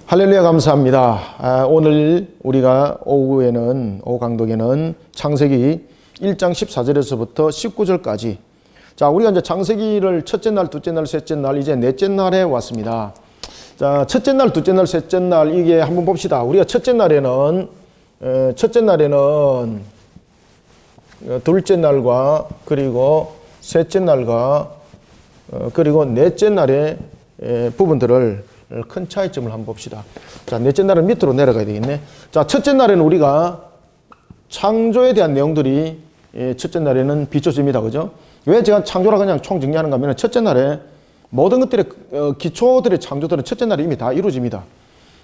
할렐루야, 감사합니다. 오늘 우리가 오후 강독에는 창세기 1장 14절에서부터 19절까지. 자, 우리가 이제 창세기를 첫째 날, 둘째 날, 셋째 날, 이제 넷째 날에 왔습니다. 자, 첫째 날, 둘째 날, 셋째 날, 이게 한번 봅시다. 우리가 첫째 날에는 둘째 날과 그리고 셋째 날과 그리고 넷째 날의 부분들을 큰 차이점을 한번 봅시다. 자, 넷째 날은 밑으로 내려가야 되겠네. 자, 첫째 날에는 우리가 창조에 대한 내용들이 첫째 날에는 비춰집니다. 그죠? 왜 제가 창조라 그냥 총 정리하는가 하면 첫째 날에 모든 것들의 기초들의 창조들은 첫째 날에 이미 다 이루어집니다.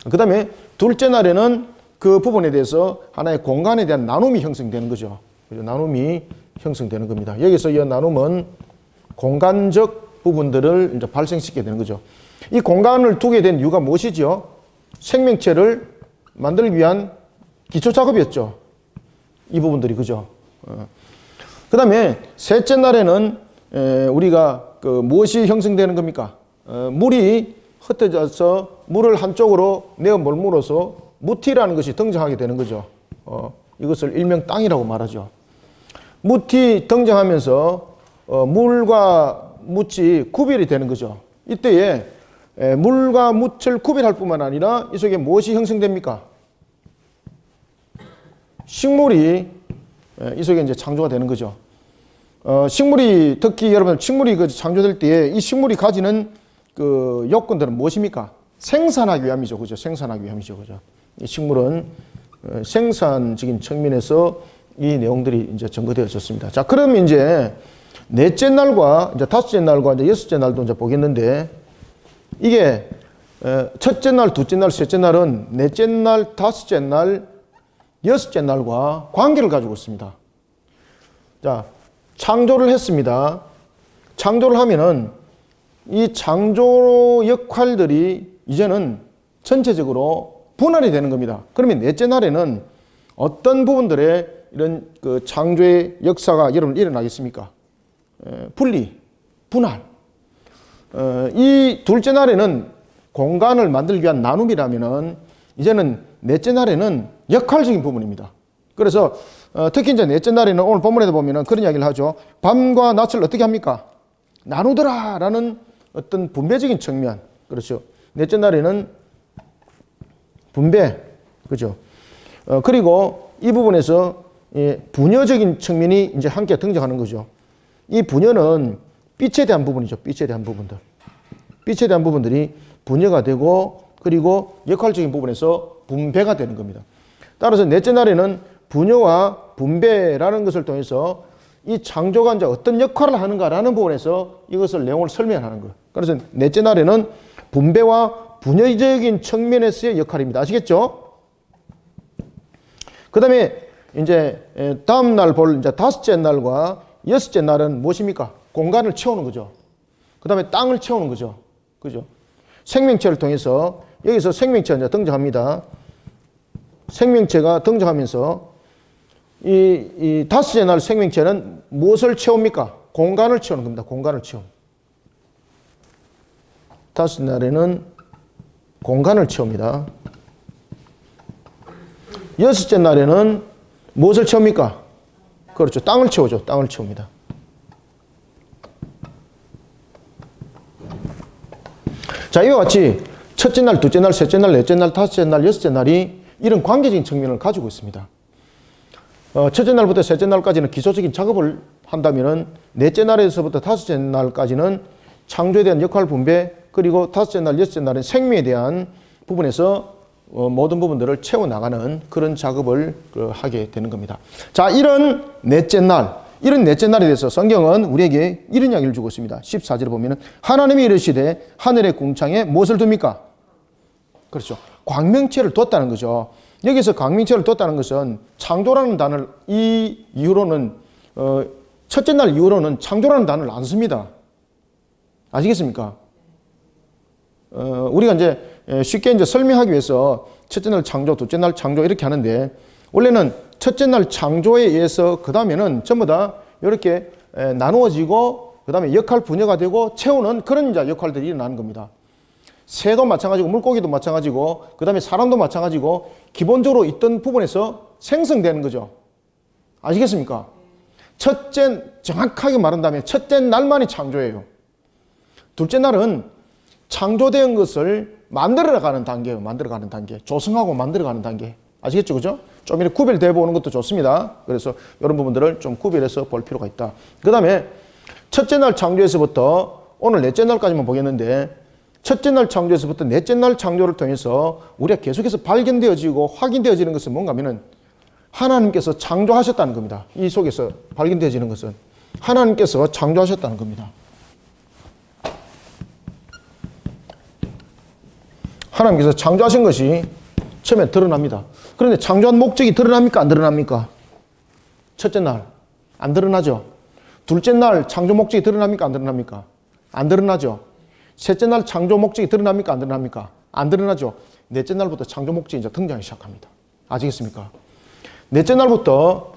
그 다음에 둘째 날에는 그 부분에 대해서 하나의 공간에 대한 나눔이 형성되는 거죠. 그죠? 나눔이 형성되는 겁니다. 여기서 이 나눔은 공간적 부분들을 이제 발생시키게 되는 거죠. 이 공간을 두게 된 이유가 무엇이죠? 생명체를 만들기 위한 기초 작업이었죠. 이 부분들이, 그죠? 그 다음에 셋째 날에는 우리가 무엇이 형성되는 겁니까? 물이 흩어져서 물을 한쪽으로 내어 몰므로써 무티라는 것이 등장하게 되는 거죠. 이것을 일명 땅이라고 말하죠. 무티 등장하면서 물과 묻이 구별이 되는 거죠. 이때에 물과 묻을 구별할 뿐만 아니라 이 속에 무엇이 형성됩니까? 식물이 이 속에 이제 창조가 되는 거죠. 식물이, 특히 여러분, 식물이 창조될 때에 이 식물이 가지는 그 요건들은 무엇입니까? 생산하기 위함이죠. 그죠? 생산하기 위함이죠. 그죠? 이 식물은 생산적인 측면에서 이 내용들이 이제 전거되어졌습니다. 자, 그러면 이제 넷째 날과 이제 다섯째 날과 이제 여섯째 날도 이제 보겠는데, 이게 첫째 날, 둘째 날, 셋째 날은 넷째 날, 다섯째 날, 여섯째 날과 관계를 가지고 있습니다. 자, 창조를 했습니다. 창조를 하면은 이 창조 역할들이 이제는 전체적으로 분할이 되는 겁니다. 그러면 넷째 날에는 어떤 부분들에 이런 그 창조의 역사가 여러분 일어나겠습니까? 분리, 분할. 이 둘째 날에는 공간을 만들기 위한 나눔이라면은 이제는 넷째 날에는 역할적인 부분입니다. 그래서 특히 이제 넷째 날에는 오늘 본문에도 보면은 그런 이야기를 하죠. 밤과 낮을 어떻게 합니까? 나누더라 라는 어떤 분배적인 측면. 그렇죠. 넷째 날에는 분배. 그죠. 그리고 이 부분에서 분여적인 측면이 이제 함께 등장하는 거죠. 이 분여는 빛에 대한 부분이죠. 빛에 대한 부분들. 빛에 대한 부분들이 분여가 되고 그리고 역할적인 부분에서 분배가 되는 겁니다. 따라서 넷째 날에는 분여와 분배라는 것을 통해서 이 창조가 이제 어떤 역할을 하는가라는 부분에서 이것을 내용을 설명하는 거예요. 그래서 넷째 날에는 분배와 분여적인 측면에서의 역할입니다. 아시겠죠? 그 다음에 이제 다음 날 볼 이제 다섯째 날과 여섯째 날은 무엇입니까? 공간을 채우는 거죠. 그 다음에 땅을 채우는 거죠. 그죠? 생명체를 통해서 여기서 생명체가 이제 등장합니다. 생명체가 등장하면서 이 다섯째 날 생명체는 무엇을 채웁니까? 공간을 채우는 겁니다. 공간을 채움. 다섯째 날에는 공간을 채웁니다. 여섯째 날에는 무엇을 채웁니까? 그렇죠. 땅을 채우죠. 땅을 채웁니다. 자, 이와 같이 첫째 날, 둘째 날, 셋째 날, 넷째 날, 다섯째 날, 여섯째 날이 이런 관계적인 측면을 가지고 있습니다. 첫째 날부터 셋째 날까지는 기초적인 작업을 한다면은 넷째 날에서부터 다섯째 날까지는 창조에 대한 역할 분배, 그리고 다섯째 날, 여섯째 날은 생명에 대한 부분에서 모든 부분들을 채워나가는 그런 작업을 하게 되는 겁니다. 자, 이런 넷째 날에 대해서 성경은 우리에게 이런 이야기를 주고 있습니다. 14절에 보면은 하나님이 이르시되 하늘의 궁창에 무엇을 둡니까? 그렇죠. 광명체를 뒀다는 거죠. 여기서 광명체를 뒀다는 것은 창조라는 단어를 이 이후로는 첫째 날 이후로는 창조라는 단어를 안 씁니다. 아시겠습니까? 우리가 이제 쉽게 이제 설명하기 위해서 첫째 날 창조, 둘째 날 창조 이렇게 하는데 원래는 첫째 날 창조에 의해서 그 다음에는 전부 다 이렇게 나누어지고 그 다음에 역할 분여가 되고 채우는 그런 이제 역할들이 일어나는 겁니다. 새도 마찬가지고 물고기도 마찬가지고 그 다음에 사람도 마찬가지고 기본적으로 있던 부분에서 생성되는 거죠. 아시겠습니까? 첫째, 정확하게 말한다면 첫째 날만이 창조예요. 둘째 날은 창조된 것을 만들어가는 단계예요. 만들어가는 단계. 조성하고 만들어가는 단계. 아시겠죠? 그죠? 좀 이렇게 구별되어 보는 것도 좋습니다. 그래서 이런 부분들을 좀 구별해서 볼 필요가 있다. 그 다음에 첫째 날 창조에서부터 오늘 넷째 날까지만 보겠는데 첫째 날 창조에서부터 넷째 날 창조를 통해서 우리가 계속해서 발견되어지고 확인되어지는 것은 뭔가 하면은 하나님께서 창조하셨다는 겁니다. 이 속에서 발견되어지는 것은 하나님께서 창조하셨다는 겁니다. 하나님께서 창조하신 것이 처음에 드러납니다. 그런데 창조한 목적이 드러납니까? 안 드러납니까? 첫째 날 안 드러나죠. 둘째 날 창조 목적이 드러납니까? 안 드러납니까? 안 드러나죠. 셋째 날 창조 목적이 드러납니까? 안 드러납니까? 안 드러나죠. 넷째 날부터 창조 목적이 이제 등장하기 시작합니다. 아시겠습니까? 넷째 날부터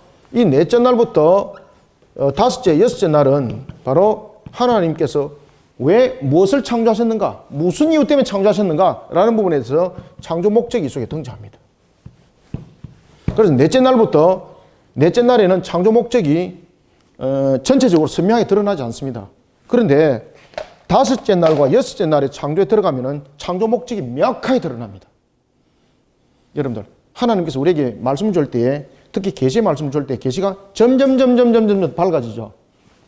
다섯째, 여섯째 날은 바로 하나님께서 왜 무엇을 창조하셨는가? 무슨 이유 때문에 창조하셨는가? 라는 부분에 대해서 창조 목적이 이 속에 등장합니다. 그래서 넷째 날에는 창조 목적이 전체적으로 선명하게 드러나지 않습니다. 그런데 다섯째 날과 여섯째 날에 창조에 들어가면은 창조 목적이 명확하게 드러납니다. 여러분들, 하나님께서 우리에게 말씀을 줄 때에 특히 계시의 말씀을 줄 때 계시가 점점 밝아지죠.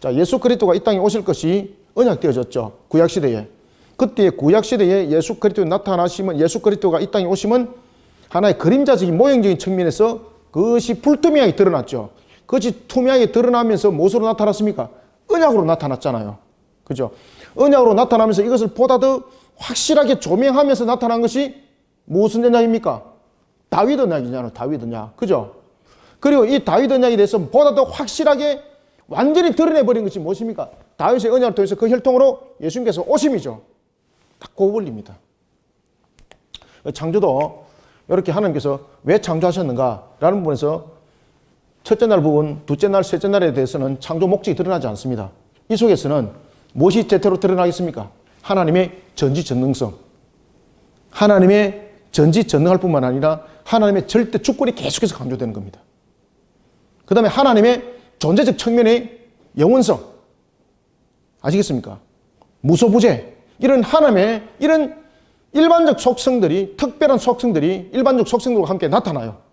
자, 예수 그리스도가 이 땅에 오실 것이 언약되어졌죠. 구약시대에. 그때 구약시대에 예수 그리스도가 나타나시면 예수 그리스도가 이 땅에 오시면 하나의 그림자적인 모형적인 측면에서 그것이 불투명하게 드러났죠. 그것이 투명하게 드러나면서 무엇으로 나타났습니까? 언약으로 나타났잖아요. 그죠? 언약으로 나타나면서 이것을 보다 더 확실하게 조명하면서 나타난 것이 무슨 언약입니까? 다윗 언약이잖아요. 다윗 언약. 그죠? 그리고 이 다윗 언약에 대해서 보다 더 확실하게 완전히 드러내버린 것이 무엇입니까? 다윗의 언약을 통해서 그 혈통으로 예수님께서 오심이죠. 딱 그 원리입니다. 창조도 이렇게 하나님께서 왜 창조하셨는가라는 부분에서 첫째 날 부분, 둘째 날, 셋째 날에 대해서는 창조 목적이 드러나지 않습니다. 이 속에서는 무엇이 제대로 드러나겠습니까? 하나님의 전지전능성. 하나님의 전지전능할 뿐만 아니라 하나님의 절대 주권이 계속해서 강조되는 겁니다. 그 다음에 하나님의 존재적 측면의 영원성. 아시겠습니까? 무소부재. 이런 하나님의 이런 일반적 속성들이, 특별한 속성들이 일반적 속성들과 함께 나타나요.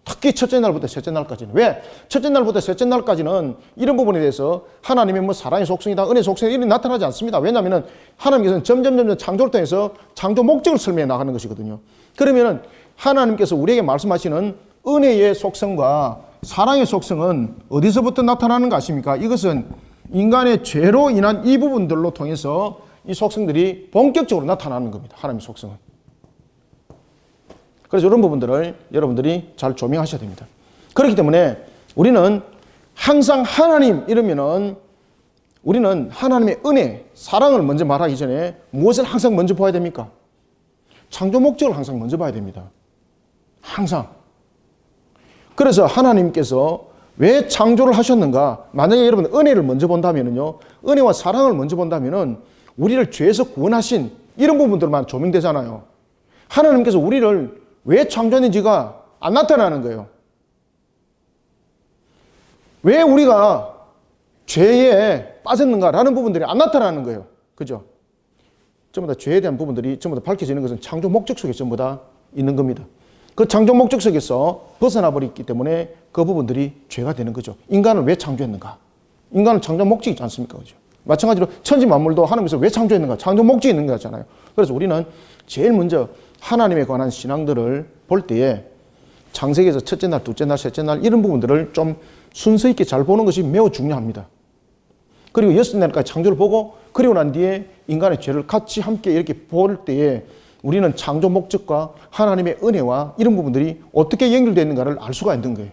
특히 첫째 날부터 셋째 날까지는. 왜? 첫째 날부터 셋째 날까지는 이런 부분에 대해서 하나님의 뭐 사랑의 속성이다, 은혜의 속성이 이런 나타나지 않습니다. 왜냐하면 하나님께서는 점점 창조를 통해서 창조 목적을 설명해 나가는 것이거든요. 그러면은 하나님께서 우리에게 말씀하시는 은혜의 속성과 사랑의 속성은 어디서부터 나타나는 거 아십니까? 이것은 인간의 죄로 인한 이 부분들로 통해서 이 속성들이 본격적으로 나타나는 겁니다. 하나님의 속성은. 그래서 이런 부분들을 여러분들이 잘 조명하셔야 됩니다. 그렇기 때문에 우리는 항상 하나님 이러면은 우리는 하나님의 은혜, 사랑을 먼저 말하기 전에 무엇을 항상 먼저 봐야 됩니까? 창조 목적을 항상 먼저 봐야 됩니다. 항상. 그래서 하나님께서 왜 창조를 하셨는가? 만약에 여러분 은혜를 먼저 본다면은요, 은혜와 사랑을 먼저 본다면은 우리를 죄에서 구원하신 이런 부분들만 조명되잖아요. 하나님께서 우리를 왜 창조했는지가 안 나타나는 거예요. 왜 우리가 죄에 빠졌는가라는 부분들이 안 나타나는 거예요. 그죠? 전부 다 죄에 대한 부분들이 전부 다 밝혀지는 것은 창조 목적 속에 전부 다 있는 겁니다. 그 창조 목적 속에서 벗어나 버렸기 때문에 그 부분들이 죄가 되는 거죠. 인간을 왜 창조했는가? 인간은 창조 목적이 있지 않습니까? 그죠? 마찬가지로 천지 만물도 하나님께서 왜 창조했는가? 창조 목적이 있는 거잖아요. 그래서 우리는 제일 먼저 하나님에 관한 신앙들을 볼 때에 창세기에서 첫째 날, 둘째 날, 셋째 날 이런 부분들을 좀 순서 있게 잘 보는 것이 매우 중요합니다. 그리고 여섯 날까지 창조를 보고 그리고 난 뒤에 인간의 죄를 같이 함께 이렇게 볼 때에 우리는 창조 목적과 하나님의 은혜와 이런 부분들이 어떻게 연결되어 있는가를 알 수가 있는 거예요.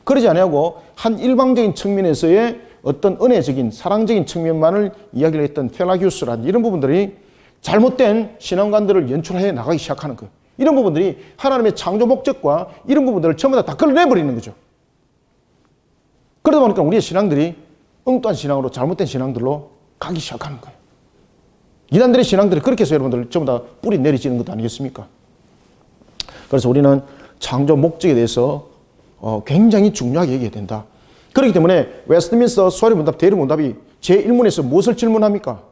그러지 아니하고 한 일방적인 측면에서의 어떤 은혜적인 사랑적인 측면만을 이야기를 했던 펠라기우스라든지 이런 부분들이 잘못된 신앙관들을 연출해 나가기 시작하는 거예요. 이런 부분들이 하나님의 창조 목적과 이런 부분들을 전부 다 걸러내버리는 거죠. 그러다 보니까 우리의 신앙들이 엉뚱한 신앙으로 잘못된 신앙들로 가기 시작하는 거예요. 이단들의 신앙들이 그렇게 해서 여러분들 전부 다 뿌리 내리지는 것도 아니겠습니까? 그래서 우리는 창조 목적에 대해서 굉장히 중요하게 얘기해야 된다. 그렇기 때문에 웨스트민스터 소리문답 대리문답이 제1문에서 무엇을 질문합니까?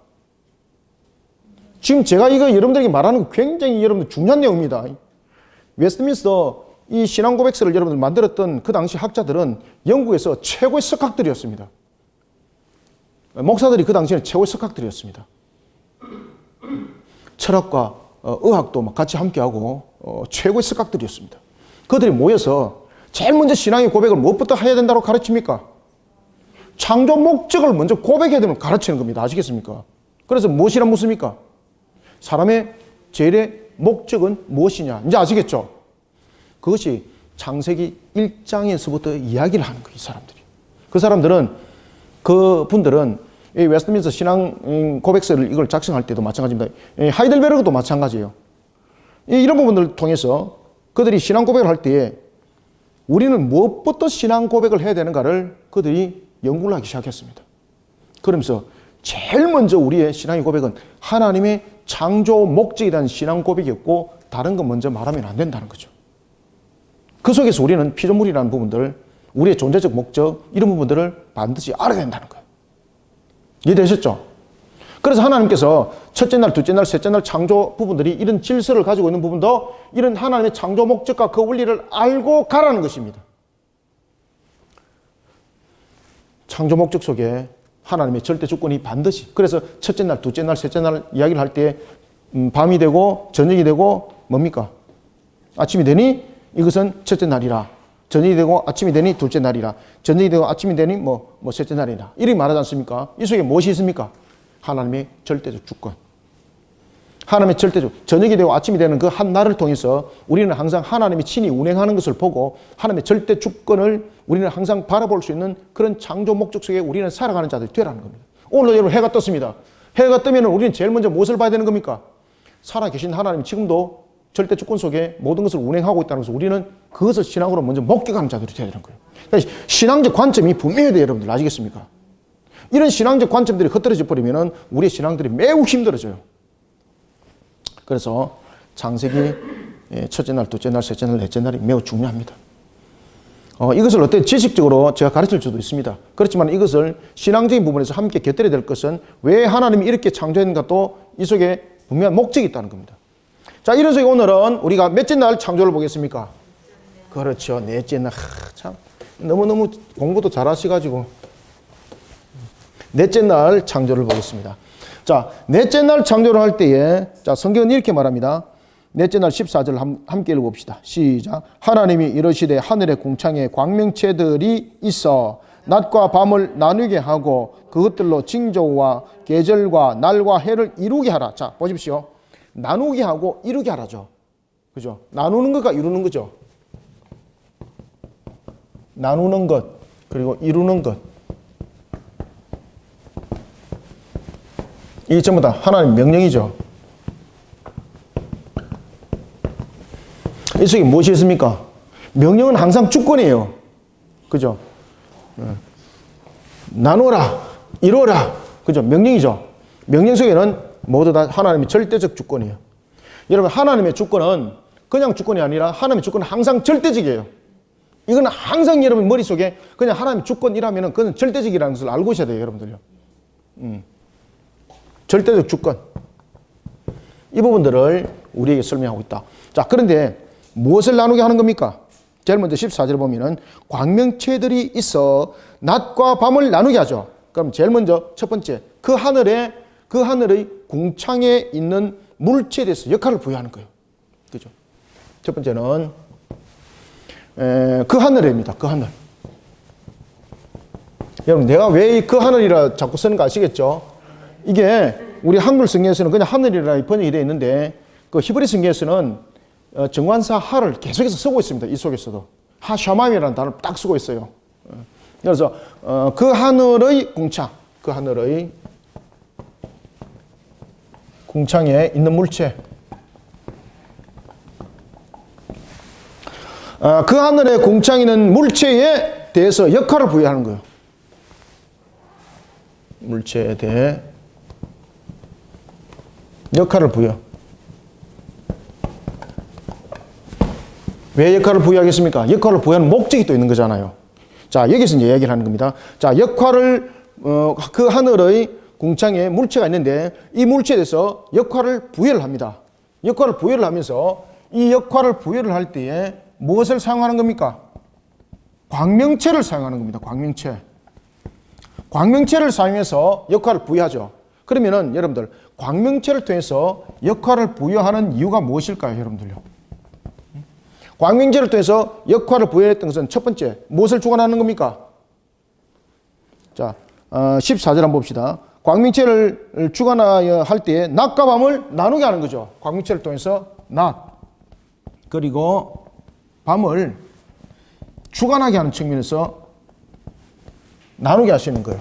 지금 제가 이거 여러분들에게 말하는 거 굉장히 여러분들 중요한 내용입니다. 웨스트민스터 이 신앙 고백서를 여러분들 만들었던 그 당시 학자들은 영국에서 최고의 석학들이었습니다. 목사들이 그 당시에는 최고의 석학들이었습니다. 철학과 의학도 막 같이 함께하고 최고의 석학들이었습니다. 그들이 모여서 제일 먼저 신앙의 고백을 무엇부터 해야 된다고 가르칩니까? 창조 목적을 먼저 고백해야 되는 가르치는 겁니다. 아시겠습니까? 그래서 무엇이란 묻습니까? 사람의 제일의 목적은 무엇이냐? 이제 아시겠죠? 그것이 창세기 1장에서부터 이야기를 하는 거예요. 이 사람들이. 그 사람들은, 그 분들은 이 웨스트민스터 신앙 고백서를 이걸 작성할 때도 마찬가지입니다. 하이델베르크도 마찬가지예요. 이런 부분들을 통해서 그들이 신앙 고백을 할 때에 우리는 무엇부터 신앙 고백을 해야 되는가를 그들이 연구를 하기 시작했습니다. 그러면서 제일 먼저 우리의 신앙의 고백은 하나님의 창조 목적에 대한 신앙 고백이었고 다른 건 먼저 말하면 안 된다는 거죠. 그 속에서 우리는 피조물이라는 부분들, 우리의 존재적 목적, 이런 부분들을 반드시 알아야 된다는 거예요. 이해되셨죠? 그래서 하나님께서 첫째 날, 둘째 날, 셋째 날 창조 부분들이 이런 질서를 가지고 있는 부분도 이런 하나님의 창조 목적과 그 원리를 알고 가라는 것입니다. 창조 목적 속에 하나님의 절대 주권이 반드시, 그래서 첫째 날, 둘째 날, 셋째 날 이야기를 할 때 밤이 되고 저녁이 되고 뭡니까? 아침이 되니 이것은 첫째 날이라. 저녁이 되고 아침이 되니 둘째 날이라. 저녁이 되고 아침이 되니 셋째 날이라. 이렇게 말하지 않습니까? 이 속에 무엇이 있습니까? 하나님의 절대적 주권. 하나님의 절대적, 저녁이 되고 아침이 되는 그 한 날을 통해서 우리는 항상 하나님이 친히 운행하는 것을 보고 하나님의 절대 주권을 우리는 항상 바라볼 수 있는 그런 창조 목적 속에 우리는 살아가는 자들이 되라는 겁니다. 오늘도 여러분 해가 떴습니다. 해가 뜨면 우리는 제일 먼저 무엇을 봐야 되는 겁니까? 살아계신 하나님이 지금도 절대 주권 속에 모든 것을 운행하고 있다는 것을 우리는 그것을 신앙으로 먼저 목격하는 자들이 되야 되는 거예요. 그러니까 신앙적 관점이 분명해야 돼요, 여러분들. 아시겠습니까? 이런 신앙적 관점들이 흩어져 버리면 우리의 신앙들이 매우 힘들어져요. 그래서 창세기 첫째 날, 둘째 날, 셋째 날, 넷째 날이 매우 중요합니다. 이것을 어떻게 지식적으로 제가 가르칠 수도 있습니다. 그렇지만 이것을 신앙적인 부분에서 함께 곁들여야 될 것은 왜 하나님이 이렇게 창조했는가 또 이 속에 분명한 목적이 있다는 겁니다. 자, 이런 속에 오늘은 우리가 몇째 날 창조를 보겠습니까? 그렇죠. 넷째 날. 참 너무너무 공부도 잘하셔가지고 넷째 날 창조를 보겠습니다. 자, 넷째 날 창조를 할 때에 자, 성경은 이렇게 말합니다. 넷째 날 14절 함께 읽어봅시다. 시작. 하나님이 이르시되 하늘의 궁창에 광명체들이 있어 낮과 밤을 나누게 하고 그것들로 징조와 계절과 날과 해를 이루게 하라. 자, 보십시오. 나누게 하고 이루게 하라죠. 그죠? 나누는 것과 이루는 거죠. 나누는 것, 그리고 이루는 것. 이게 전부 다 하나님 명령이죠. 이 속에 무엇이 있습니까? 명령은 항상 주권이에요. 그죠? 나누라, 이루어라. 그죠? 명령이죠. 명령 속에는 모두 다 하나님의 절대적 주권이에요. 여러분, 하나님의 주권은 그냥 주권이 아니라 하나님의 주권은 항상 절대적이에요. 이거는 항상 여러분 머릿속에 그냥 하나님의 주권이라면 그건 절대적이라는 것을 알고 있어야 돼요, 여러분들요. 절대적 주권. 이 부분들을 우리에게 설명하고 있다. 자, 그런데 무엇을 나누게 하는 겁니까? 제일 먼저 14절 보면은 광명체들이 있어 낮과 밤을 나누게 하죠. 그럼 제일 먼저 첫 번째, 그 하늘의 궁창에 있는 물체에 대해서 역할을 부여하는 거예요. 그죠? 첫 번째는 그 하늘입니다. 그 하늘. 여러분, 내가 왜 그 하늘이라 자꾸 쓰는 거 아시겠죠? 이게 우리 한글 성경에서는 그냥 하늘이라 번역이 되어 있는데 그 히브리 성경에서는 정관사 하를 계속해서 쓰고 있습니다. 이 속에서도 하샤맘이라는 단어를 딱 쓰고 있어요. 그래서 그 하늘의 궁창, 그 하늘의 궁창에 있는 물체, 그 하늘의 궁창에 있는 물체에 대해서 역할을 부여하는 거예요. 물체에 대해 역할을 부여. 왜 역할을 부여하겠습니까? 역할을 부여하는 목적이 또 있는 거잖아요. 자, 여기서 이제 얘기를 하는 겁니다. 자, 역할을, 그 하늘의 궁창에 물체가 있는데 이 물체에 대해서 역할을 부여를 합니다. 역할을 부여를 하면서 이 역할을 부여를 할 때에 무엇을 사용하는 겁니까? 광명체를 사용하는 겁니다. 광명체. 광명체를 사용해서 역할을 부여하죠. 그러면은 여러분들 광명체를 통해서 역할을 부여하는 이유가 무엇일까요? 여러분들요. 광명체를 통해서 역할을 부여했던 것은 첫 번째 무엇을 주관하는 겁니까? 자, 14절 한번 봅시다. 광명체를 주관하여 할 때에 낮과 밤을 나누게 하는 거죠. 광명체를 통해서 낮 그리고 밤을 주관하게 하는 측면에서 나누게 하시는 거예요.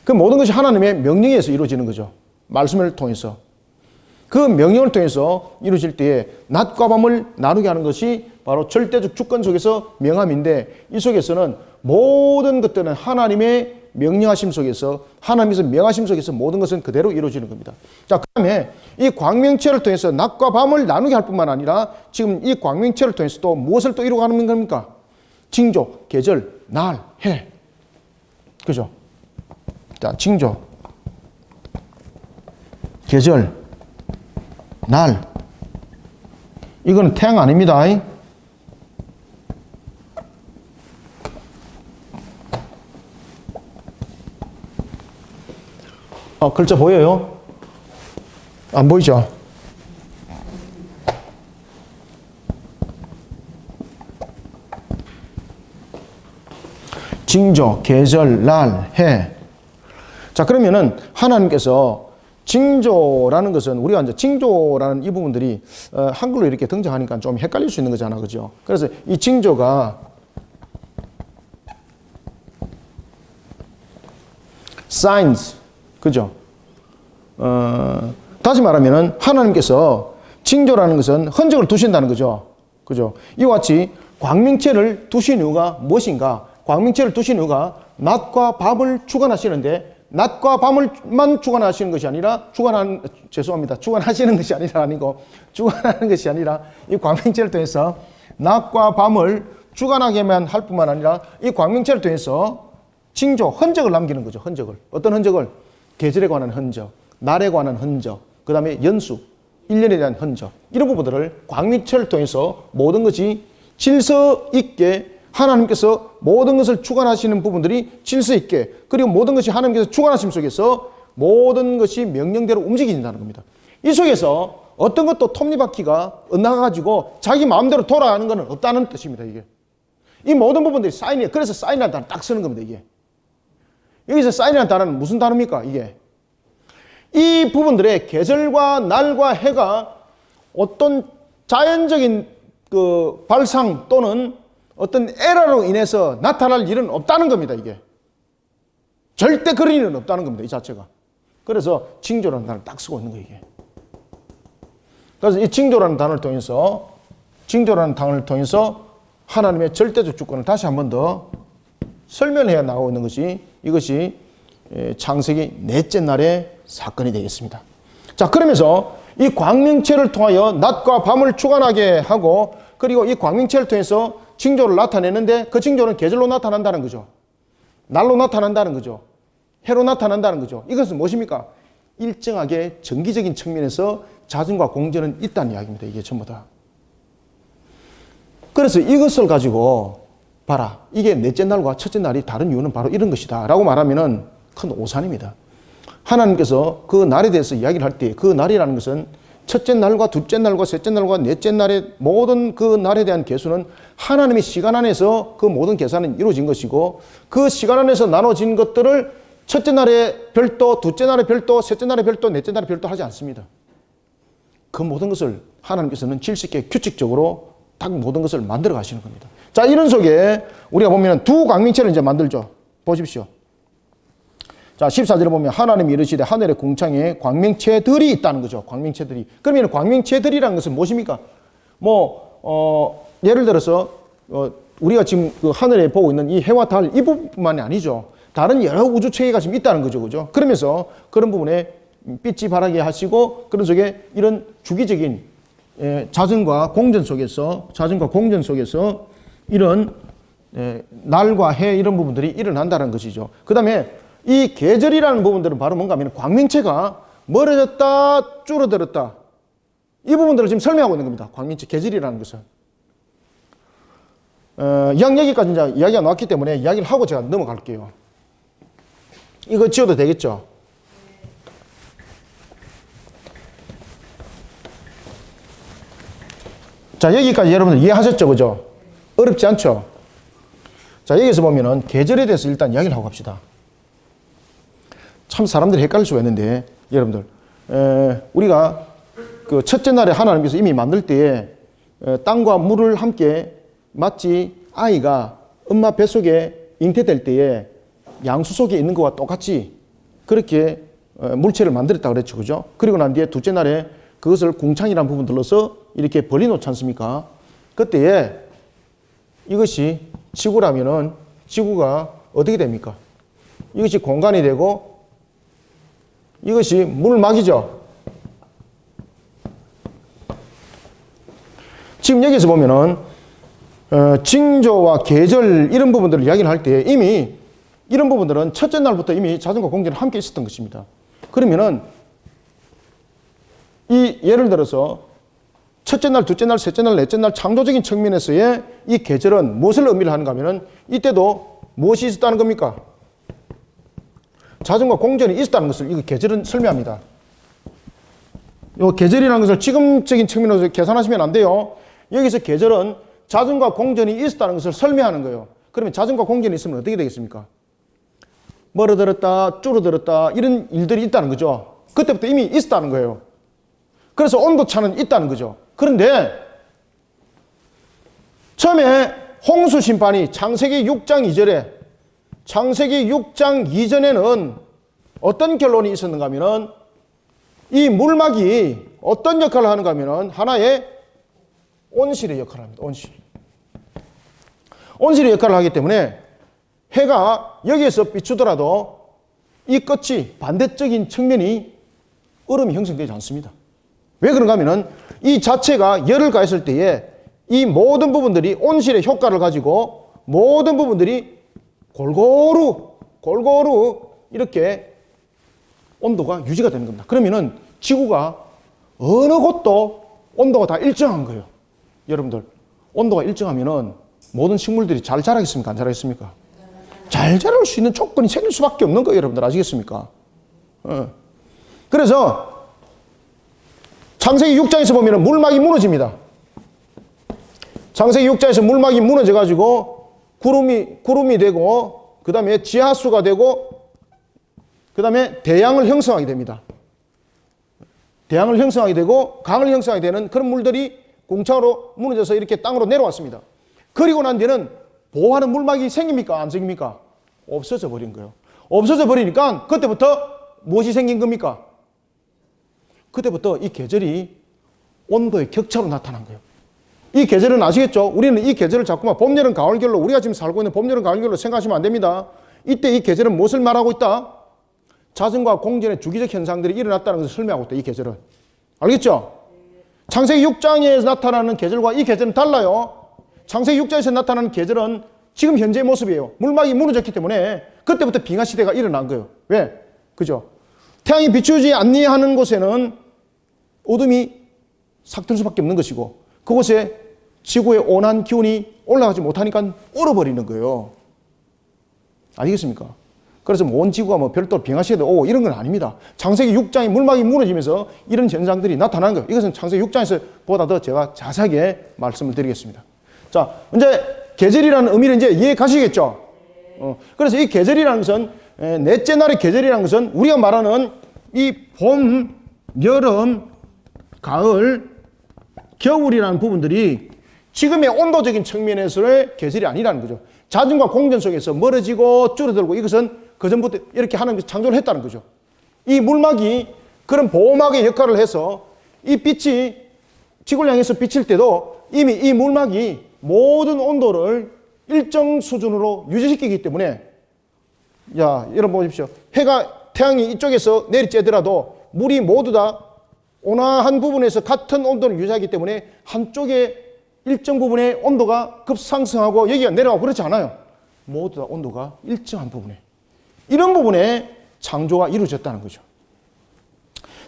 그 모든 것이 하나님의 명령에 의해서 이루어지는 거죠. 말씀을 통해서. 그 명령을 통해서 이루어질 때에 낮과 밤을 나누게 하는 것이 바로 절대적 주권 속에서 명함인데 이 속에서는 모든 것들은 하나님의 명령하심 속에서 하나님께서 명하심 속에서 모든 것은 그대로 이루어지는 겁니다. 자, 그다음에 이 광명체를 통해서 낮과 밤을 나누게 할 뿐만 아니라 지금 이 광명체를 통해서 또 무엇을 또 이루어가는 겁니까? 징조, 계절, 날, 해. 그죠? 자, 징조, 계절, 날. 이거는 태양 아닙니다. 글자 보여요? 안 보이죠? 징조, 계절, 날, 해. 자, 그러면은 하나님께서 징조라는 것은 우리가 이제 징조라는 이 부분들이 한글로 이렇게 등장하니까 좀 헷갈릴 수 있는 거잖아. 그죠? 그래서 이 징조가 signs. 그죠? 다시 말하면은 하나님께서 징조라는 것은 흔적을 두신다는 거죠. 그죠? 이와 같이 광명체를 두신 이유가 무엇인가? 광명체를 두신 이유가 낮과 밤을 주관하시는데 낮과 밤을만 주관하시는 것이 아니라 주관하시는 것이 아니라 아니고 주관하는 것이 아니라 이 광명체를 통해서 낮과 밤을 주관하게만 할 뿐만 아니라 이 광명체를 통해서 징조, 흔적을 남기는 거죠. 흔적을. 어떤 흔적을? 계절에 관한 흔적, 날에 관한 흔적, 그 다음에 연수, 1년에 대한 흔적, 이런 부분들을 광명체를 통해서 모든 것이 질서 있게 하나님께서 모든 것을 주관하시는 부분들이 질서 있게, 그리고 모든 것이 하나님께서 주관하심 속에서 모든 것이 명령대로 움직인다는 겁니다. 이 속에서 어떤 것도 톱니바퀴가 엇나가가지고 자기 마음대로 돌아가는 것은 없다는 뜻입니다. 이게 이 모든 부분들이 사인이에요. 그래서 사인이라는 단어 딱 쓰는 겁니다. 이게 여기서 사인이라는 단어는 무슨 단어입니까? 이게 이 부분들의 계절과 날과 해가 어떤 자연적인 그 발상 또는 어떤 에러로 인해서 나타날 일은 없다는 겁니다. 이게 절대 그런 일은 없다는 겁니다. 이 자체가. 그래서 징조라는 단어를 딱 쓰고 있는 거예요. 이게. 그래서 이 징조라는 단어를 통해서 하나님의 절대적 주권을 다시 한 번 더 설명해 나가고 있는 것이 이것이 창세기 넷째 날의 사건이 되겠습니다. 자, 그러면서 이 광명체를 통하여 낮과 밤을 주관하게 하고 그리고 이 광명체를 통해서 징조를 나타내는데 그 징조는 계절로 나타난다는 거죠. 날로 나타난다는 거죠. 해로 나타난다는 거죠. 이것은 무엇입니까? 일정하게 정기적인 측면에서 자전과 공전은 있다는 이야기입니다. 이게 전부 다. 그래서 이것을 가지고 봐라. 이게 넷째 날과 첫째 날이 다른 이유는 바로 이런 것이다. 라고 말하면은 큰 오산입니다. 하나님께서 그 날에 대해서 이야기를 할 때 그 날이라는 것은 첫째 날과 둘째 날과 셋째 날과 넷째 날의 모든 그 날에 대한 계수는 하나님의 시간 안에서 그 모든 계산은 이루어진 것이고 그 시간 안에서 나눠진 것들을 첫째 날에 별도, 둘째 날에 별도, 셋째 날에 별도, 넷째 날에 별도 하지 않습니다. 그 모든 것을 하나님께서는 질서 있게 규칙적으로 딱 모든 것을 만들어 가시는 겁니다. 자, 이런 속에 우리가 보면 두 광명체를 이제 만들죠. 보십시오. 자, 14절에 보면 하나님이 이르시되 하늘의 궁창에 광명체들이 있다는 거죠. 광명체들이. 그러면 광명체들이라는 것은 무엇입니까? 예를 들어서 우리가 지금 그 하늘에 보고 있는 이 해와 달 이 부분만이 아니죠. 다른 여러 우주 체계가 지금 있다는 거죠. 그죠? 그러면서 그런 부분에 빛이 바라게 하시고 그런 속에 이런 주기적인 자전과 공전 속에서 이런 날과 해 이런 부분들이 일어난다는 것이죠. 그 다음에 이 계절이라는 부분들은 바로 뭔가 하면 광명체가 멀어졌다 줄어들었다 이 부분들을 지금 설명하고 있는 겁니다. 광명체 계절이라는 것은. 이왕 여기까지 이제 이야기가 나왔기 때문에 이야기를 하고 제가 넘어갈게요. 이거 지워도 되겠죠? 자, 여기까지 여러분들 이해하셨죠? 그죠? 어렵지 않죠? 자, 여기서 보면은 계절에 대해서 일단 이야기를 하고 갑시다. 참 사람들이 헷갈릴 수가 있는데, 여러분들. 우리가 그 첫째 날에 하나님께서 이미 만들 때에 땅과 물을 함께 마치 아이가 엄마 뱃속에 잉태될 때에 양수 속에 있는 것과 똑같이 그렇게 물체를 만들었다 그랬죠. 그죠? 그리고 난 뒤에 둘째 날에 그것을 궁창이라는 부분 들러서 이렇게 벌려놓지 않습니까? 그때에 이것이 지구라면은 지구가 어떻게 됩니까? 이것이 공간이 되고 이것이 물막이죠. 지금 여기서 보면은 징조와 계절 이런 부분들을 이야기를 할 때 이미 이런 부분들은 첫째 날부터 이미 자전과 공전이 함께 있었던 것입니다. 그러면은 이 예를 들어서 첫째 날, 둘째 날, 셋째 날, 넷째 날 창조적인 측면에서의 이 계절은 무엇을 의미를 하는가 하면은 이때도 무엇이 있었다는 겁니까? 자전과 공전이 있었다는 것을 이 계절은 설명합니다. 이 계절이라는 것을 지금적인 측면에서 계산하시면 안 돼요. 여기서 계절은 자전과 공전이 있었다는 것을 설명하는 거예요. 그러면 자전과 공전이 있으면 어떻게 되겠습니까? 멀어들었다, 줄어들었다 이런 일들이 있다는 거죠. 그때부터 이미 있었다는 거예요. 그래서 온도차는 있다는 거죠. 그런데 처음에 홍수 심판이 창세기 6장 2절에 창세기 6장 이전에는 어떤 결론이 있었는가 하면은 이 물막이 어떤 역할을 하는가 하면은 하나의 온실의 역할을 합니다. 온실의 역할을 하기 때문에 해가 여기에서 비추더라도 이 끝이 반대적인 측면이 얼음이 형성되지 않습니다. 왜 그런가 하면은 이 자체가 열을 가했을 때에 이 모든 부분들이 온실의 효과를 가지고 모든 부분들이 골고루 이렇게 온도가 유지가 되는 겁니다. 그러면은 지구가 어느 곳도 온도가 다 일정한 거예요. 여러분들, 온도가 일정하면은 모든 식물들이 잘 자라겠습니까? 안 자라겠습니까? 잘 자랄 수 있는 조건이 생길 수밖에 없는 거예요. 여러분들 아시겠습니까? 그래서 창세기 6장에서 보면 물막이 무너집니다. 창세기 6장에서 물막이 무너져가지고 구름이 되고 그 다음에 지하수가 되고 그 다음에 대양을 형성하게 됩니다. 대양을 형성하게 되고 강을 형성하게 되는 그런 물들이 공창으로 무너져서 이렇게 땅으로 내려왔습니다. 그리고 난 뒤에는 보호하는 물막이 생깁니까? 안 생깁니까? 없어져 버린 거예요. 없어져 버리니까 그때부터 무엇이 생긴 겁니까? 그때부터 이 계절이 온도의 격차로 나타난 거예요. 이 계절은 아시겠죠? 우리는 이 계절을 자꾸만 봄, 여름, 가을, 겨울로 우리가 지금 살고 있는 봄, 여름, 가을, 겨울로 생각하시면 안 됩니다. 이때 이 계절은 무엇을 말하고 있다? 자전과 공전의 주기적 현상들이 일어났다는 것을 설명하고 있다. 이 계절은. 알겠죠? 창세기 6장에서 나타나는 계절과 이 계절은 달라요. 창세기 6장에서 나타나는 계절은 지금 현재의 모습이에요. 물막이 무너졌기 때문에 그때부터 빙하시대가 일어난 거예요. 왜? 그죠? 태양이 비추지 않니하는 곳에는 어둠이 삭들 수밖에 없는 것이고 그곳에 지구의 온한 기온이 올라가지 못하니까 얼어버리는 거예요. 아시겠습니까? 그래서 온 지구가 뭐 별도로 빙하시대가 오고 이런 건 아닙니다. 창세기 6장의 물막이 무너지면서 이런 현상들이 나타나는 거예요. 이것은 창세기 6장에서 보다 더 제가 자세하게 말씀을 드리겠습니다. 자, 이제 계절이라는 의미를 이제 이해 가시겠죠? 그래서 이 계절이라는 것은 넷째 날의 계절이라는 것은 우리가 말하는 이 봄, 여름, 가을, 겨울이라는 부분들이 지금의 온도적인 측면에서의 계절이 아니라는 거죠. 자전과 공전 속에서 멀어지고 줄어들고 이것은 그전부터 이렇게 하는 창조를 했다는 거죠. 이 물막이 그런 보호막의 역할을 해서 이 빛이 지구를 향해서 비칠 때도 이미 이 물막이 모든 온도를 일정 수준으로 유지시키기 때문에 야, 여러분 보십시오. 태양이 이쪽에서 내리쬐더라도 물이 모두 다 온화한 부분에서 같은 온도를 유지하기 때문에 한쪽에 일정 부분의 온도가 급상승하고 여기가 내려가고 그렇지 않아요. 모두 다 온도가 일정한 부분에, 이런 부분에 창조가 이루어졌다는 거죠.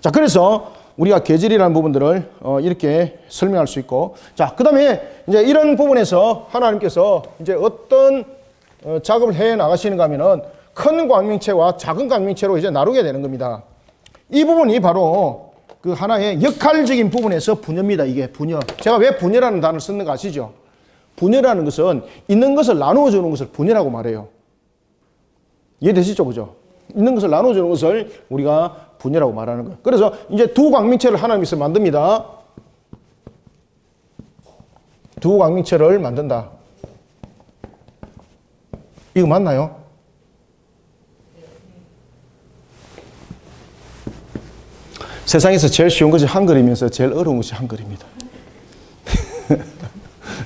자, 그래서 우리가 계절이라는 부분들을 이렇게 설명할 수 있고, 자, 그 다음에 이제 이런 부분에서 하나님께서 이제 어떤 작업을 해 나가시는가 하면은 큰 광명체와 작은 광명체로 이제 나누게 되는 겁니다. 이 부분이 바로 그 하나의 역할적인 부분에서 분여입니다. 이게 분여. 제가 왜 분여라는 단어를 쓰는 거 아시죠? 분여라는 것은 있는 것을 나누어 주는 것을 분여라고 말해요. 이해되시죠? 그죠? 있는 것을 나누어 주는 것을 우리가 분여라고 말하는 거예요. 그래서 이제 두 광명체를 하나님께서 만듭니다. 두 광명체를 만든다. 이거 맞나요? 세상에서 제일 쉬운 것이 한글이면서 제일 어려운 것이 한글입니다.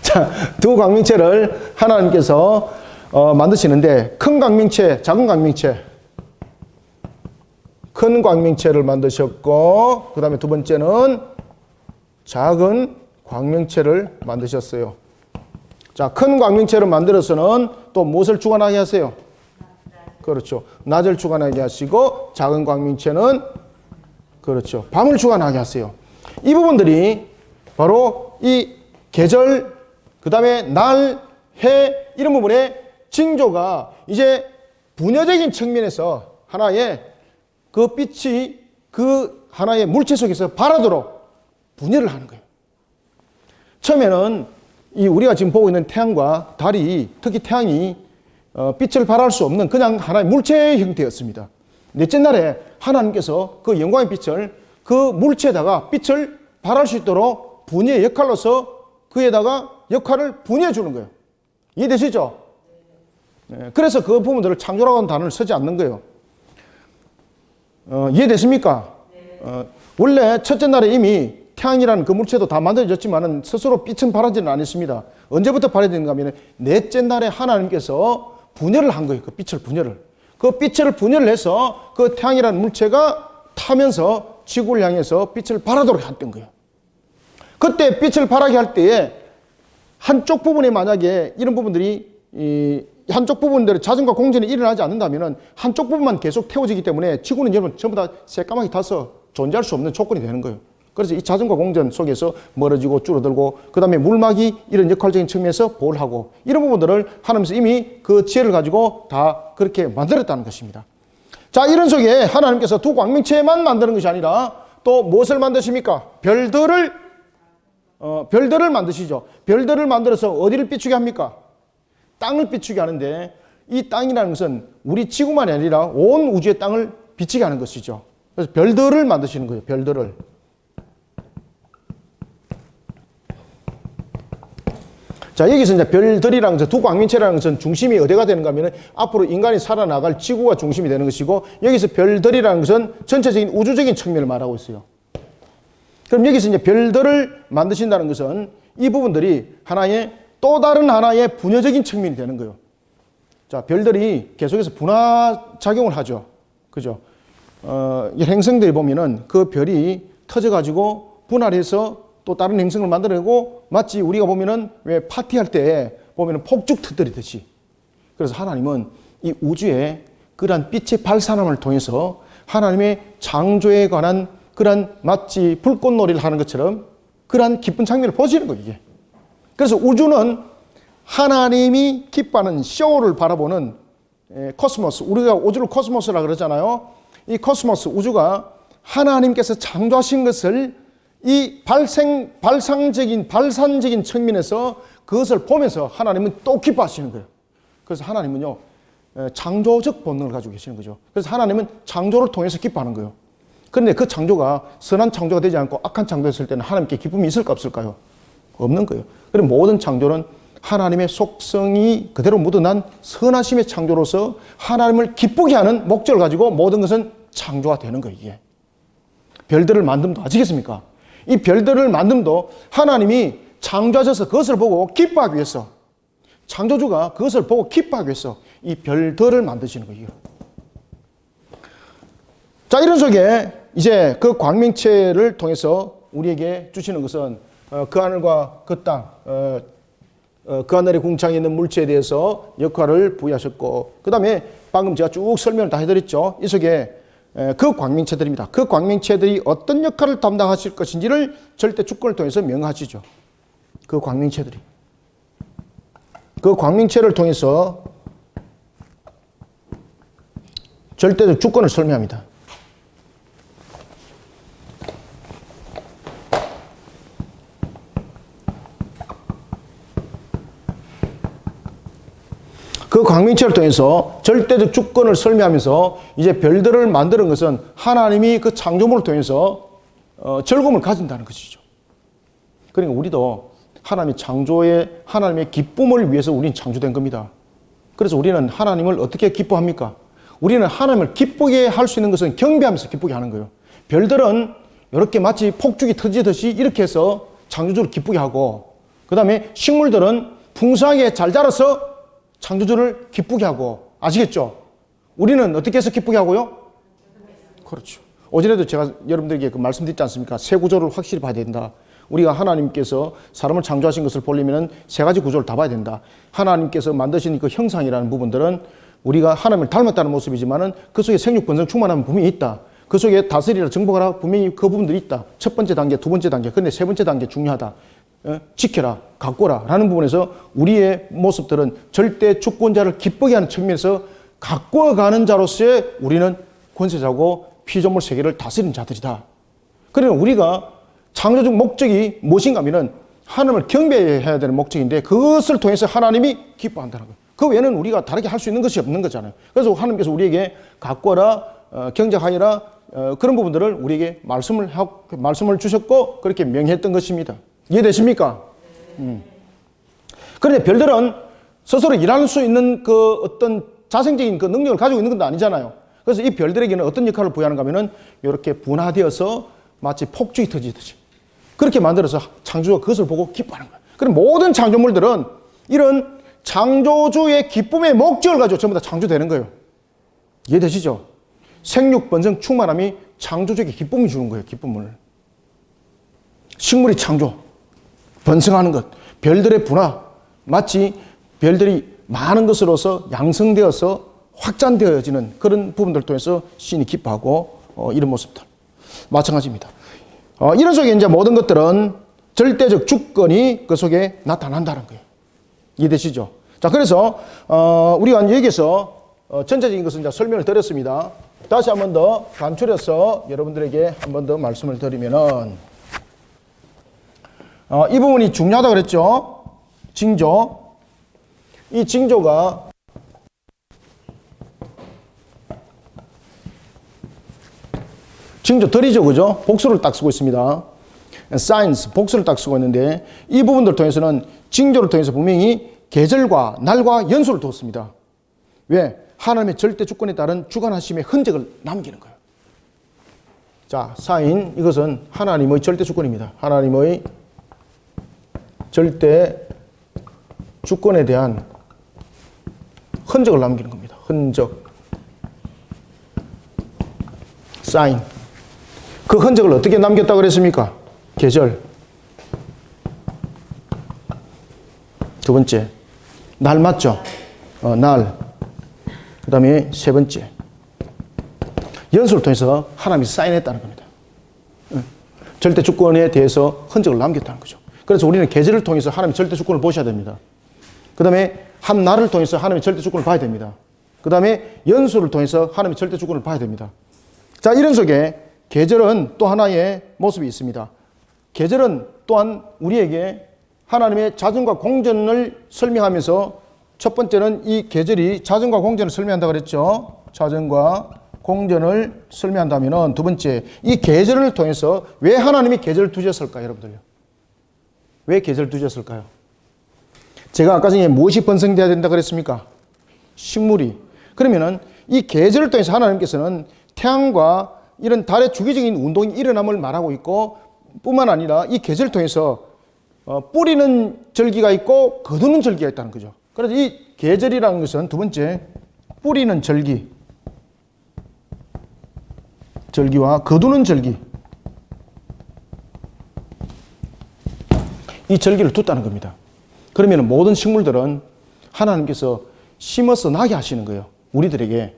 자, 두 광명체를 하나님께서 만드시는데, 큰 광명체, 작은 광명체, 큰 광명체를 만드셨고, 그 다음에 두 번째는 작은 광명체를 만드셨어요. 자, 큰 광명체를 만들어서는 또 무엇을 주관하게 하세요? 그렇죠. 낮을 주관하게 하시고, 작은 광명체는 그렇죠. 밤을 주관하게 하세요. 이 부분들이 바로 이 계절, 그 다음에 날, 해, 이런 부분의 징조가 이제 분여적인 측면에서 하나의 그 빛이 그 하나의 물체 속에서 발하도록 분여를 하는 거예요. 처음에는 이 우리가 지금 보고 있는 태양과 달이, 특히 태양이 빛을 발할 수 없는 그냥 하나의 물체의 형태였습니다. 넷째 날에 하나님께서 그 영광의 빛을 그 물체에다가 빛을 발할 수 있도록 분여의 역할로서 그에다가 역할을 분여해 주는 거예요. 이해되시죠? 네, 그래서 그 부분들을 창조라고 하는 단어를 쓰지 않는 거예요. 이해되십니까? 원래 첫째 날에 이미 태양이라는 그 물체도 다 만들어졌지만은 스스로 빛은 발하지는 않았습니다. 언제부터 발해지는가 하면 넷째 날에 하나님께서 분여를 한 거예요. 그 빛을 분여를. 그 빛을 분여를 해서 그 태양이라는 물체가 타면서 지구를 향해서 빛을 발하도록 했던 거예요. 그때 빛을 발하게 할 때에 한쪽 부분에 만약에 이런 부분들이 한쪽 부분들의 자전과 공전이 일어나지 않는다면 한쪽 부분만 계속 태워지기 때문에 지구는 여러분 전부 다 새까맣게 타서 존재할 수 없는 조건이 되는 거예요. 그래서 이 자전과 공전 속에서 멀어지고 줄어들고 그 다음에 물막이 이런 역할적인 측면에서 보호하고 이런 부분들을 하나님께서 이미 그 지혜를 가지고 다 그렇게 만들었다는 것입니다. 자, 이런 속에 하나님께서 두 광명체만 만드는 것이 아니라 또 무엇을 만드십니까? 별들을 만드시죠. 별들을 만들어서 어디를 비추게 합니까? 땅을 비추게 하는데 이 땅이라는 것은 우리 지구만이 아니라 온 우주의 땅을 비추게 하는 것이죠. 그래서 별들을 만드시는 거예요. 별들을. 자, 여기서 이제 별들이라는 것은 두 광명체라는 것은 중심이 어디가 되는가 하면 앞으로 인간이 살아나갈 지구가 중심이 되는 것이고 여기서 별들이라는 것은 전체적인 우주적인 측면을 말하고 있어요. 그럼 여기서 이제 별들을 만드신다는 것은 이 부분들이 하나의 또 다른 하나의 분여적인 측면이 되는 거예요. 자, 별들이 계속해서 분화작용을 하죠. 그죠? 행성들이 보면은 그 별이 터져가지고 분할해서 또 다른 행성을 만들어내고 마치 우리가 보면은 왜 파티할 때 보면은 폭죽 터뜨리듯이. 그래서 하나님은 이 우주에 그러한 빛의 발산함을 통해서 하나님의 창조에 관한 그러한 마치 불꽃놀이를 하는 것처럼 그러한 기쁜 장면을 보시는 거예요, 이게. 그래서 우주는 하나님이 기뻐하는 쇼를 바라보는 코스모스, 우리가 우주를 코스모스라고 그러잖아요. 이 코스모스, 우주가 하나님께서 창조하신 것을 이 발산적인 측면에서 그것을 보면서 하나님은 또 기뻐하시는 거예요. 그래서 하나님은요, 창조적 본능을 가지고 계시는 거죠. 그래서 하나님은 창조를 통해서 기뻐하는 거예요. 그런데 그 창조가 선한 창조가 되지 않고 악한 창조였을 때는 하나님께 기쁨이 있을까 없을까요? 없는 거예요. 그럼 모든 창조는 하나님의 속성이 그대로 묻어난 선하심의 창조로서 하나님을 기쁘게 하는 목적을 가지고 모든 것은 창조가 되는 거예요, 이게. 별들을 만듦도 아시겠습니까? 이 별들을 만듦도 하나님이 창조하셔서 그것을 보고 기뻐하기 위해서, 창조주가 그것을 보고 기뻐하기 위해서 이 별들을 만드시는 거예요. 자, 이런 속에 이제 그 광명체를 통해서 우리에게 주시는 것은 그 하늘과 그 땅, 그 하늘의 궁창에 있는 물체에 대해서 역할을 부여하셨고, 그 다음에 방금 제가 쭉 설명을 다 해드렸죠. 이 속에 그 광명체들입니다. 그 광명체들이 어떤 역할을 담당하실 것인지를 절대 주권을 통해서 명하시죠. 그 광명체들이. 그 광명체를 통해서 절대적 주권을 설명합니다. 그 광명체를 통해서 절대적 주권을 설명하면서 이제 별들을 만드는 것은 하나님이 그 창조물을 통해서 즐거움을 가진다는 것이죠. 그러니까 우리도 하나님의 창조에 하나님의 기쁨을 위해서 우리는 창조된 겁니다. 그래서 우리는 하나님을 어떻게 기뻐합니까? 우리는 하나님을 기쁘게 할 수 있는 것은 경배하면서 기쁘게 하는 거예요. 별들은 이렇게 마치 폭죽이 터지듯이 이렇게 해서 창조주를 기쁘게 하고, 그 다음에 식물들은 풍성하게 잘 자라서 창조주를 기쁘게 하고, 아시겠죠? 우리는 어떻게 해서 기쁘게 하고요? 그렇죠. 어제도 제가 여러분들에게 그 말씀드렸지 않습니까? 세 구조를 확실히 봐야 된다. 우리가 하나님께서 사람을 창조하신 것을 보려면 세 가지 구조를 다 봐야 된다. 하나님께서 만드신 그 형상이라는 부분들은 우리가 하나님을 닮았다는 모습이지만은 그 속에 생육 번성 충만함은 분명히 있다. 그 속에 다스리라 정복하라 분명히 그 부분들이 있다. 첫 번째 단계, 두 번째 단계, 근데 세 번째 단계 중요하다. 지켜라, 가꾸라 라는 부분에서 우리의 모습들은 절대 주권자를 기쁘게 하는 측면에서 가꾸어가는 자로서의 우리는 권세자고 피조물 세계를 다스리는 자들이다. 그러면 우리가 창조적 목적이 무엇인가 하면은 하나님을 경배해야 되는 목적인데 그것을 통해서 하나님이 기뻐한다는 거예요. 그 외에는 우리가 다르게 할 수 있는 것이 없는 거잖아요. 그래서 하나님께서 우리에게 가꾸어라, 경작하여라, 그런 부분들을 우리에게 말씀을 주셨고 그렇게 명했던 것입니다. 이해되십니까? 그런데 별들은 스스로 일할 수 있는 그 어떤 자생적인 그 능력을 가지고 있는 건 아니잖아요. 그래서 이 별들에게는 어떤 역할을 부여하는가 하면은 이렇게 분화되어서 마치 폭죽이 터지듯이 그렇게 만들어서 창조주가 그것을 보고 기뻐하는 거예요. 그럼 모든 창조물들은 이런 창조주의 기쁨의 목적을 가지고 전부 다 창조되는 거예요. 이해되시죠? 생육, 번성, 충만함이 창조주에게 기쁨을 주는 거예요. 기쁨을. 식물이 창조, 번성하는 것, 별들의 분화, 마치 별들이 많은 것으로서 양성되어서 확장되어지는 그런 부분들 통해서 신이 기뻐하고 이런 모습들. 마찬가지입니다. 이런 속에 이제 모든 것들은 절대적 주권이 그 속에 나타난다는 거예요. 이해되시죠? 자, 그래서 우리가 여기서 전체적인 것은 이제 설명을 드렸습니다. 다시 한 번 더 간추려서 여러분들에게 한 번 더 말씀을 드리면은 이 부분이 중요하다 그랬죠? 징조. 이 징조가 징조들이죠, 그죠? 복수를 딱 쓰고 있습니다. 사이언스, 복수를 딱 쓰고 있는데 이 부분들 통해서는 징조를 통해서 분명히 계절과 날과 연수를 두었습니다. 왜? 하나님의 절대 주권에 따른 주관하심의 흔적을 남기는 거예요. 자, 사인, 이것은 하나님의 절대 주권입니다. 하나님의 절대 주권에 대한 흔적을 남기는 겁니다. 흔적. 사인. 그 흔적을 어떻게 남겼다고 그랬습니까? 계절. 두 번째, 날 맞죠? 날. 그 다음에 세 번째, 연수를 통해서 하나님이 사인했다는 겁니다. 절대 주권에 대해서 흔적을 남겼다는 거죠. 그래서 우리는 계절을 통해서 하나님의 절대 주권을 보셔야 됩니다. 그 다음에 한 날을 통해서 하나님의 절대 주권을 봐야 됩니다. 그 다음에 연수를 통해서 하나님의 절대 주권을 봐야 됩니다. 자, 이런 속에 계절은 또 하나의 모습이 있습니다. 계절은 또한 우리에게 하나님의 자전과 공전을 설명하면서 첫 번째는 이 계절이 자전과 공전을 설명한다고 그랬죠. 자전과 공전을 설명한다면은 두 번째, 이 계절을 통해서 왜 하나님이 계절을 두셨을까요, 여러분들요? 왜 계절을 두셨을까요? 제가 아까 전에 무엇이 번성되어야 된다 그랬습니까? 식물이. 그러면은 이 계절을 통해서 하나님께서는 태양과 이런 달의 주기적인 운동이 일어남을 말하고 있고 뿐만 아니라 이 계절을 통해서 뿌리는 절기가 있고 거두는 절기가 있다는 거죠. 그래서 이 계절이라는 것은 두 번째, 뿌리는 절기. 절기와 거두는 절기. 이 절기를 뒀다는 겁니다. 그러면 모든 식물들은 하나님께서 심어서 나게 하시는 거예요. 우리들에게.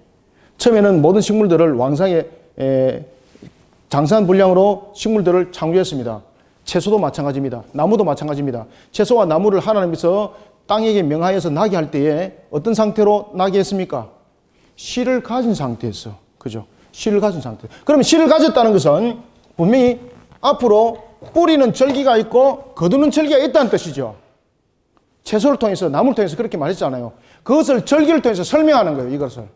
처음에는 모든 식물들을 왕성하게 장성한 분량으로 식물들을 창조했습니다. 채소도 마찬가지입니다. 나무도 마찬가지입니다. 채소와 나무를 하나님께서 땅에게 명하여서 나게 할 때에 어떤 상태로 나게 했습니까? 씨를 가진 상태였어. 그죠? 씨를 가진 상태. 그러면 씨를 가졌다는 것은 분명히 앞으로 뿌리는 절기가 있고 거두는 절기가 있다는 뜻이죠. 채소를 통해서, 나무를 통해서 그렇게 말했잖아요. 그것을 절기를 통해서 설명하는 거예요, 이것을.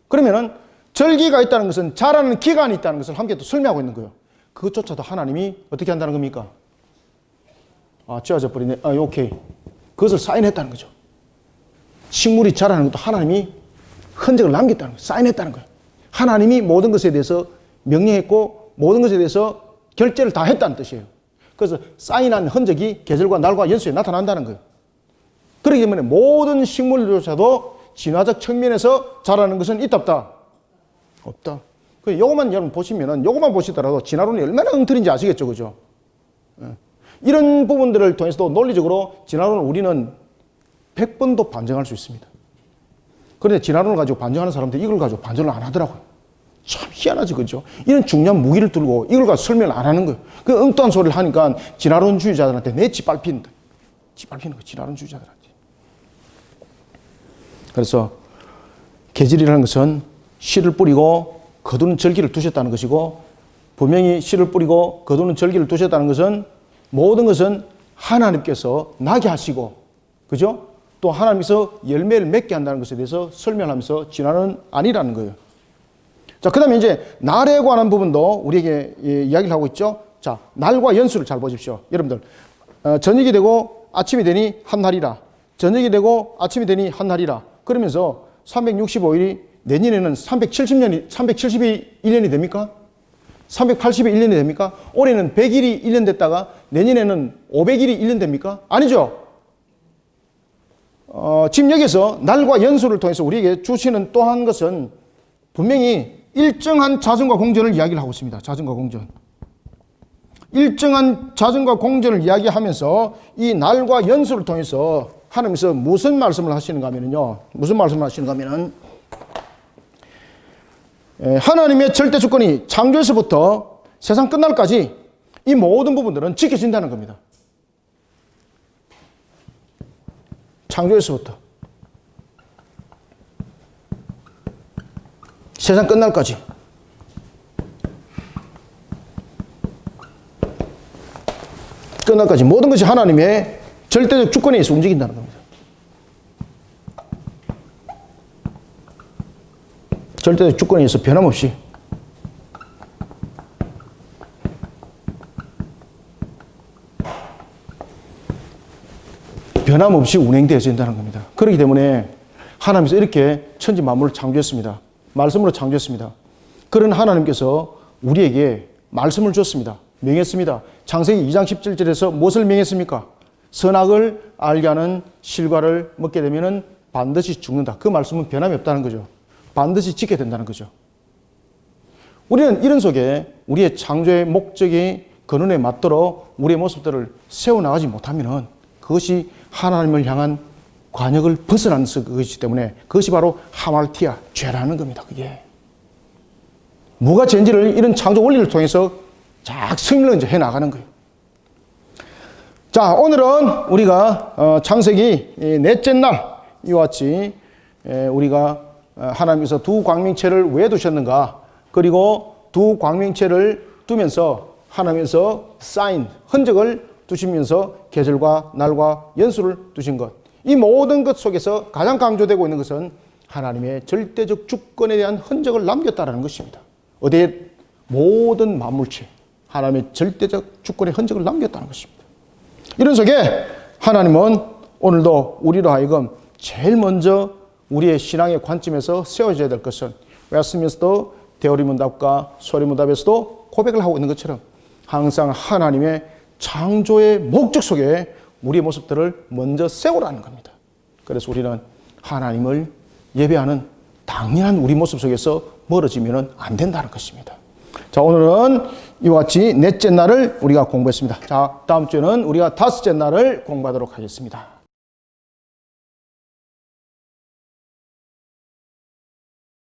그러면은 절기가 있다는 것은 자라는 기간이 있다는 것을 함께 또 설명하고 있는 거예요. 그것조차도 하나님이 어떻게 한다는 겁니까? 쥐어져 버리네. 오케이. 그것을 사인했다는 거죠. 식물이 자라는 것도 하나님이 흔적을 남겼다는 거예요. 사인했다는 거예요. 하나님이 모든 것에 대해서 명령했고 모든 것에 대해서 결제를 다 했다는 뜻이에요. 그래서 사인한 흔적이 계절과 날과 연수에 나타난다는 거예요. 그렇기 때문에 모든 식물조차도 진화적 측면에서 자라는 것은 있다 없다? 없다. 요것만 여러분 보시면은, 요것만 보시더라도 진화론이 얼마나 엉터리인지 아시겠죠, 그죠? 이런 부분들을 통해서도 논리적으로 진화론을 우리는 100번도 반증할 수 있습니다. 그런데 진화론을 가지고 반증하는 사람들이 이걸 가지고 반증을 안 하더라고요. 참 희한하지, 그죠? 이런 중요한 무기를 들고 이걸 가지고 설명을 안 하는 거예요. 그 엉뚱한 소리를 하니까 진화론주의자들한테 내 짓밟힌다. 짓밟히는 거예요, 진화론주의자들한테. 그래서 계절이라는 것은 씨를 뿌리고 거두는 절기를 두셨다는 것이고, 분명히 씨를 뿌리고 거두는 절기를 두셨다는 것은 모든 것은 하나님께서 나게 하시고, 그죠? 또 하나님께서 열매를 맺게 한다는 것에 대해서 설명하면서 진화는 아니라는 거예요. 자, 그 다음에 이제 날에 관한 부분도 우리에게 이야기를 하고 있죠. 자, 날과 연수를 잘 보십시오. 여러분들, 저녁이 되고 아침이 되니 한 날이라. 저녁이 되고 아침이 되니 한 날이라. 그러면서 365일이 내년에는 371년이 됩니까? 381년이 됩니까? 올해는 100일이 1년 됐다가 내년에는 500일이 1년 됩니까? 아니죠. 지금 여기서 날과 연수를 통해서 우리에게 주시는 또 한 것은 분명히 일정한 자전과 공전을 이야기를 하고 있습니다. 자전과 공전. 일정한 자전과 공전을 이야기하면서 이 날과 연수를 통해서 하나님께서 무슨 말씀을 하시는가 하면은요. 무슨 말씀을 하시는가 하면은 하나님의 절대 주권이 창조에서부터 세상 끝날까지 이 모든 부분들은 지켜진다는 겁니다. 창조에서부터 세상 끝날까지 모든 것이 하나님의 절대적 주권에 의해서 움직인다는 겁니다. 절대적 주권에 의해서 변함없이 운행되어진다는 겁니다. 그렇기 때문에 하나님께서 이렇게 천지 만물을 창조했습니다. 말씀으로 창조했습니다. 그런 하나님께서 우리에게 말씀을 줬습니다. 명했습니다. 창세기 2장 17절에서 무엇을 명했습니까? 선악을 알게 하는 실과를 먹게 되면 반드시 죽는다. 그 말씀은 변함이 없다는 거죠. 반드시 지켜야 된다는 거죠. 우리는 이런 속에 우리의 창조의 목적이 근원에 맞도록 우리의 모습들을 세워나가지 못하면 그것이 하나님을 향한 관역을 벗어나는 것이기 때문에 그것이 바로 하말티아, 죄라는 겁니다. 그게 뭐가 죄인지를 이런 창조 원리를 통해서 쫙 설명을 해나가는 거예요. 자, 오늘은 우리가 창세기 넷째 날 이와 같이 우리가 하나님께서 두 광명체를 왜 두셨는가, 그리고 두 광명체를 두면서 하나님께서 사인, 흔적을 두시면서 계절과 날과 연수를 두신 것, 이 모든 것 속에서 가장 강조되고 있는 것은 하나님의 절대적 주권에 대한 흔적을 남겼다는 것입니다. 어디에? 모든 만물체, 하나님의 절대적 주권의 흔적을 남겼다는 것입니다. 이런 속에 하나님은 오늘도 우리로 하여금 제일 먼저 우리의 신앙의 관점에서 세워져야 될 것은 웨스트민스터 대오리문답과 소리문답에서도 고백을 하고 있는 것처럼 항상 하나님의 창조의 목적 속에 우리의 모습들을 먼저 세우라는 겁니다. 그래서 우리는 하나님을 예배하는 당연한 우리 모습 속에서 멀어지면 안 된다는 것입니다. 자, 오늘은 이와 같이 넷째 날을 우리가 공부했습니다. 자, 다음 주에는 우리가 다섯째 날을 공부하도록 하겠습니다.